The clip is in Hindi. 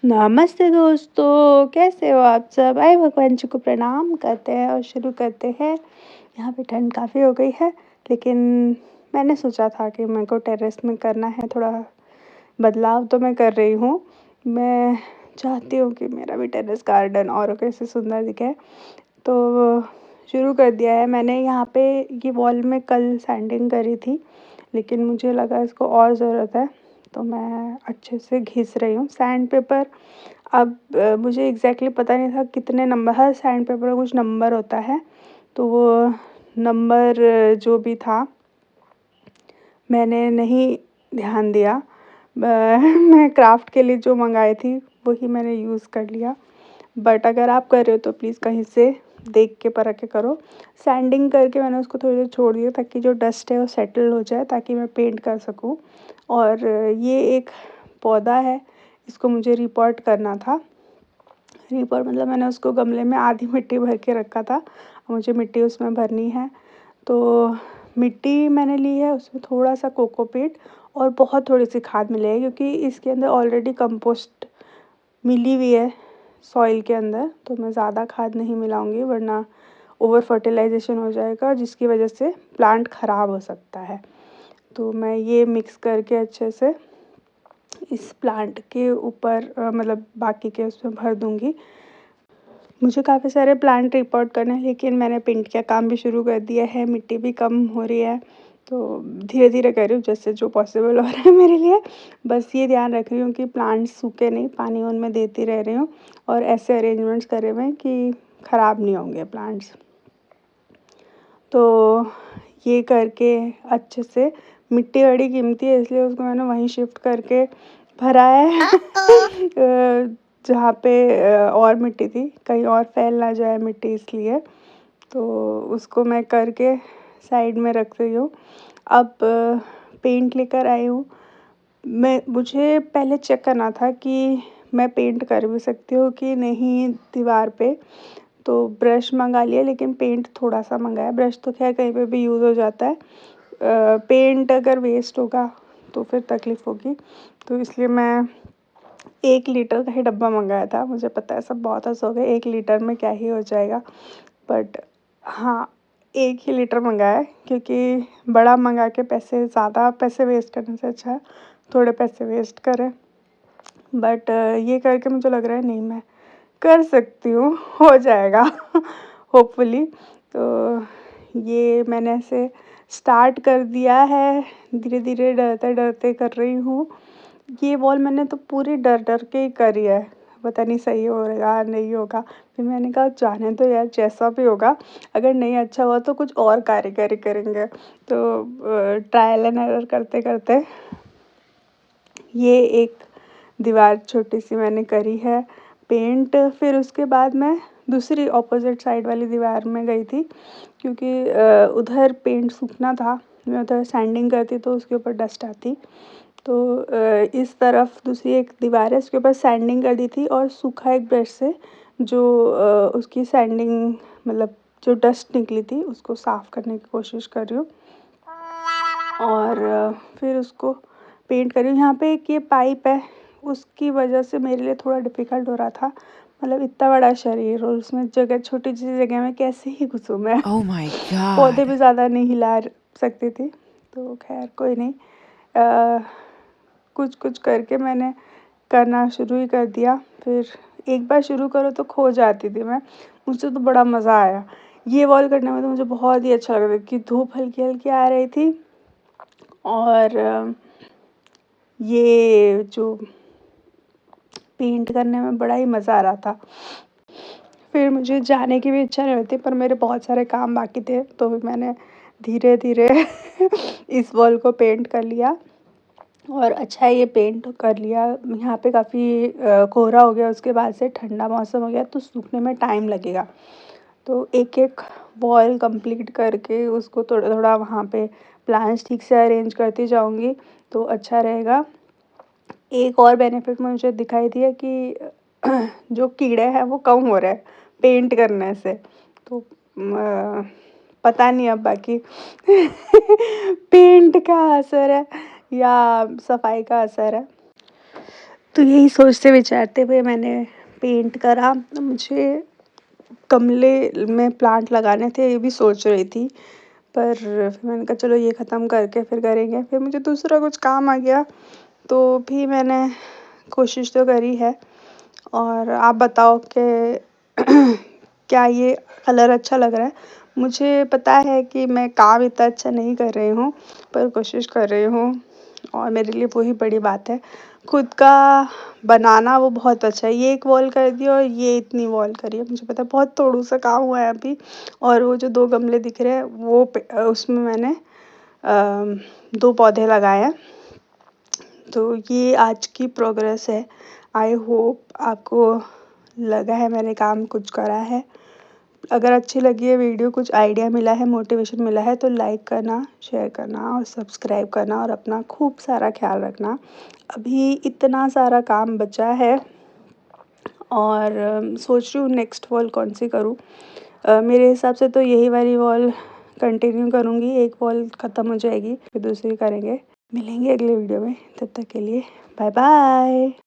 नमस्ते दोस्तों, कैसे हो आप सब? आइए भगवान जी को प्रणाम करते हैं और शुरू करते हैं। यहाँ पे ठंड काफ़ी हो गई है, लेकिन मैंने सोचा था कि मेरे को टेरेस में करना है थोड़ा बदलाव तो मैं कर रही हूँ। मैं चाहती हूँ कि मेरा भी टेरेस गार्डन औरों कैसे सुंदर दिखे, तो शुरू कर दिया है मैंने। यहाँ पे ये वॉल में कल सैंडिंग करी थी, लेकिन मुझे लगा इसको और ज़रूरत है, तो मैं अच्छे से घिस रही हूँ सैंड पेपर। अब मुझे एग्ज़ैक्टली पता नहीं था कितने नंबर, हर सैंड पेपर का कुछ नंबर होता है, तो वो नंबर जो भी था मैंने नहीं ध्यान दिया। मैं क्राफ्ट के लिए जो मंगाई थी वही मैंने यूज़ कर लिया। बट अगर आप कर रहे हो तो प्लीज़ कहीं से देख के परख के करो। सैंडिंग करके मैंने उसको थोड़ी देर छोड़ दिया ताकि जो डस्ट है वो सेटल हो जाए, ताकि मैं पेंट कर सकूँ। और ये एक पौधा है, इसको मुझे रिपॉट करना था। रिपॉट मतलब मैंने उसको गमले में आधी मिट्टी भर के रखा था, मुझे मिट्टी उसमें भरनी है। तो मिट्टी मैंने ली है, उसमें थोड़ा सा कोकोपीट और बहुत थोड़ी सी खाद मिली है, क्योंकि इसके अंदर ऑलरेडी कंपोस्ट मिली हुई है सॉइल के अंदर, तो मैं ज़्यादा खाद नहीं मिलाऊंगी वरना ओवर फर्टिलाइजेशन हो जाएगा, जिसकी वजह से प्लांट ख़राब हो सकता है। तो मैं ये मिक्स करके अच्छे से इस प्लांट के ऊपर मतलब बाकी के उसमें भर दूंगी। मुझे काफ़ी सारे प्लांट रिपोर्ट करने हैं, लेकिन मैंने पेंट का काम भी शुरू कर दिया है, मिट्टी भी कम हो रही है, तो धीरे धीरे कर रही हूँ जैसे जो पॉसिबल हो रहा है मेरे लिए। बस ये ध्यान रख रही हूँ कि प्लांट्स सूखे नहीं, पानी उनमें देती रह रही हूँ और ऐसे अरेंजमेंट्स करे हुए हैं कि ख़राब नहीं होंगे प्लांट्स। तो ये करके अच्छे से, मिट्टी बड़ी कीमती है इसलिए उसको मैंने वहीं शिफ्ट करके भरा है। जहाँ पे और मिट्टी थी, कहीं और फैल ना जाए मिट्टी, इसलिए तो उसको मैं करके साइड में रख रही हूँ। अब पेंट लेकर आई हूँ। मुझे पहले चेक करना था कि मैं पेंट कर भी सकती हूँ कि नहीं दीवार पे, तो ब्रश मंगा लिया, लेकिन पेंट थोड़ा सा मंगाया। ब्रश तो खैर कहीं पे भी यूज़ हो जाता है, पेंट अगर वेस्ट होगा तो फिर तकलीफ़ होगी, तो इसलिए मैं 1 लीटर का ही डब्बा मंगाया था। मुझे पता है सब बहुत हँसोगे हो गए, 1 लीटर में क्या ही हो जाएगा, बट हाँ, 1 ही लीटर मंगाया है, क्योंकि बड़ा मंगा के पैसे, ज़्यादा पैसे वेस्ट करने से अच्छा है थोड़े पैसे वेस्ट करें। बट ये करके मुझे लग रहा है नहीं, मैं कर सकती हूँ, हो जाएगा होपफुली। तो ये मैंने ऐसे स्टार्ट कर दिया है, धीरे धीरे डरते डरते कर रही हूँ। ये वॉल मैंने तो पूरी डर डर के ही करी है, पता नहीं सही होगा नहीं होगा। फिर मैंने कहा जाने तो यार, जैसा भी होगा, अगर नहीं अच्छा हुआ तो कुछ और कारीगरी करेंगे। तो ट्रायल एंड एरर करते करते ये एक दीवार छोटी सी मैंने करी है पेंट। फिर उसके बाद मैं दूसरी ऑपोजिट साइड वाली दीवार में गई थी, क्योंकि उधर पेंट सूखना था, मैं उधर सैंडिंग करती तो उसके ऊपर डस्ट आती। तो इस तरफ दूसरी एक दीवार है, उसके ऊपर सैंडिंग कर दी थी और सूखा एक ब्रश से जो उसकी सैंडिंग मतलब जो डस्ट निकली थी उसको साफ़ करने की कोशिश कर रही हूँ। और फिर उसको पेंट कर रही हूँ। यहाँ पे एक ये पाइप है, उसकी वजह से मेरे लिए थोड़ा डिफ़िकल्ट हो रहा था। मतलब इतना बड़ा शरीर और उसमें जगह, छोटी सी जगह में कैसे ही घुसूँ मैं। Oh my पौधे God. भी ज़्यादा नहीं हिला सकती थी, तो खैर कोई नहीं। कुछ कुछ करके मैंने करना शुरू ही कर दिया। फिर एक बार शुरू करो तो खो जाती थी मैं। मुझे तो बड़ा मज़ा आया ये वॉल करने में, तो मुझे बहुत ही अच्छा लग रहा था कि धूप हल्की हल्की आ रही थी और ये जो पेंट करने में बड़ा ही मज़ा आ रहा था। फिर मुझे जाने की भी इच्छा नहीं होती, पर मेरे बहुत सारे काम बाकी थे, तो मैंने धीरे धीरे इस वॉल को पेंट कर लिया। और अच्छा है ये पेंट कर लिया। यहाँ पे काफ़ी कोहरा हो गया, उसके बाद से ठंडा मौसम हो गया, तो सूखने में टाइम लगेगा। तो एक एक वॉल कंप्लीट करके उसको थोड़ा थोड़ा वहाँ पे प्लांट्स ठीक से अरेंज करती जाऊँगी, तो अच्छा रहेगा। एक और बेनिफिट मुझे दिखाई दिया कि जो कीड़े हैं वो कम हो रहे हैं पेंट करने से। तो पता नहीं अब बाकी पेंट का असर है या सफाई का असर है। तो यही सोचते विचारते हुए मैंने पेंट करा। मुझे गमले में प्लांट लगाने थे, ये भी सोच रही थी, पर फिर मैंने कहा चलो ये ख़त्म करके फिर करेंगे। फिर मुझे दूसरा कुछ काम आ गया, तो भी मैंने कोशिश तो करी है। और आप बताओ कि क्या ये कलर अच्छा लग रहा है? मुझे पता है कि मैं काम इतना अच्छा नहीं कर रही हूँ, पर कोशिश कर रही हूँ और मेरे लिए वो ही बड़ी बात है। खुद का बनाना वो बहुत अच्छा है। ये एक वॉल कर दी और ये इतनी वॉल करी है। मुझे पता है बहुत थोड़ू सा काम हुआ है अभी। और वो जो 2 गमले दिख रहे हैं वो उसमें मैंने 2 पौधे लगाए हैं। तो ये आज की प्रोग्रेस है। आई होप आपको लगा है मैंने काम कुछ करा है। अगर अच्छी लगी है वीडियो, कुछ आइडिया मिला है, मोटिवेशन मिला है, तो लाइक करना, शेयर करना और सब्सक्राइब करना और अपना खूब सारा ख्याल रखना। अभी इतना सारा काम बचा है और सोच रही हूँ नेक्स्ट वॉल कौन सी करूँ। मेरे हिसाब से तो यही वाली वॉल कंटिन्यू करूँगी। एक वॉल ख़त्म हो जाएगी, फिर दूसरी करेंगे। मिलेंगे अगले वीडियो में, तब तक के लिए बाय बाय।